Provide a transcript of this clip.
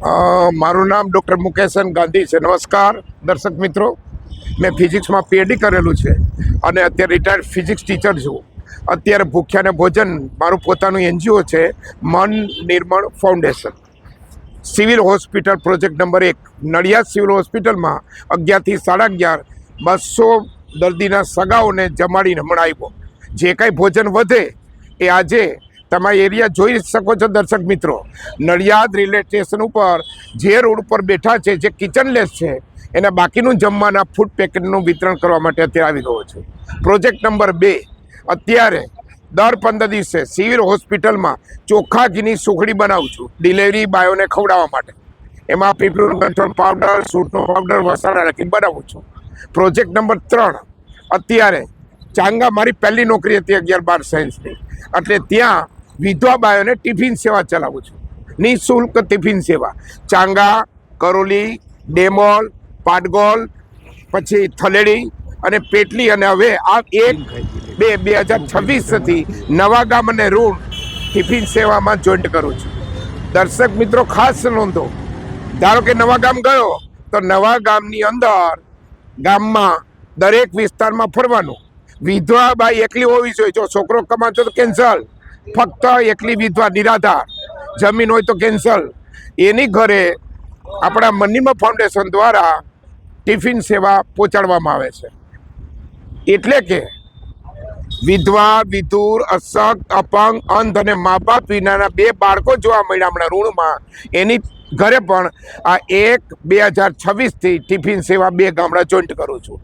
મારું નામ ડૉક્ટર મુકેશન ગાંધી છે। નમસ્કાર દર્શક મિત્રો, મેં ફિઝિક્સમાં પીએચડી કરેલું છે અને અત્યારે રિટાયર્ડ ફિઝિક્સ ટીચર છું। અત્યારે ભૂખ્યાને ભોજન મારું પોતાનું એનજીઓ છે, Man Nirmal foundation. Civil hospital project number 1 Nadiad civil હોસ્પિટલમાં 11 થી 11:30 200 દર્દીના સગાઓને જમાડીને મળાવ્યો। જે કાંઈ ભોજન વધે એ આજે તમારા એરિયા જોઈ શકો છો દર્શક મિત્રો। નડિયાદ રેલવે સ્ટેશન ઉપર જે રોડ ઉપર બેઠા છે, જે કિચનલેસ છે, એને બાકીનું જમવાના ફૂડ પેકેટનું વિતરણ કરવા માટે અત્યારે આવી રહ્યો છું। પ્રોજેક્ટ નંબર 2 અત્યારે દર 15 દિવસે સિવિલ હોસ્પિટલમાં ચોખ્ખા ઘીની સુખડી બનાવું છું ડિલિવરી બાયોને ખવડાવવા માટે। એમાં પીપળું કંટ્રોલ પાવડર, સૂટનો પાવડર, વસાણા નાખી બનાવું છું। પ્રોજેક્ટ નંબર 3 અત્યારે ચાંગા, મારી પહેલી નોકરી હતી 11-12 સાયન્સની, એટલે ત્યાં વિધવા બાયોને ટિફિન સેવા ચલાવું છું, નિઃશુલ્ક ટિફિન સેવા। ચાંગા, કરોલી, ડેમોલ, પાટગોલ, પછી થલેડી અને પેટલી, અને હવે આ 1-2-2026થી નવા ગામ અને રૂણ ટિફિન સેવામાં જોઈન્ટ કરું છું। દર્શક મિત્રો ખાસ નોંધો, ધારો કે નવા ગામ ગયો તો નવા ગામની અંદર ગામમાં દરેક વિસ્તારમાં ફરવાનું। વિધવા બાઈ એકલી હોવી જોઈએ, જો છોકરો કમાતો તો કેન્સલ, ફક્ત એકલી વિધવા નિરાધાર, જમીન હોય તો કેન્સલ। એની ઘરે આપણા મનીમાં ફાઉન્ડેશન દ્વારા ટિફિન સેવા પહોંચાડવામાં આવે છે। એટલે કે વિધવા, વિધુર, અશક્ત, અપંગ, અંધ અને મા બાપ વિનાના 2 બાળકો જોવા મળ્યા હમણાં ઋણમાં, એની ઘરે પણ આ 1-2026થી ટિફિન સેવા 2 ગામડા જોઈન્ટ કરું છું।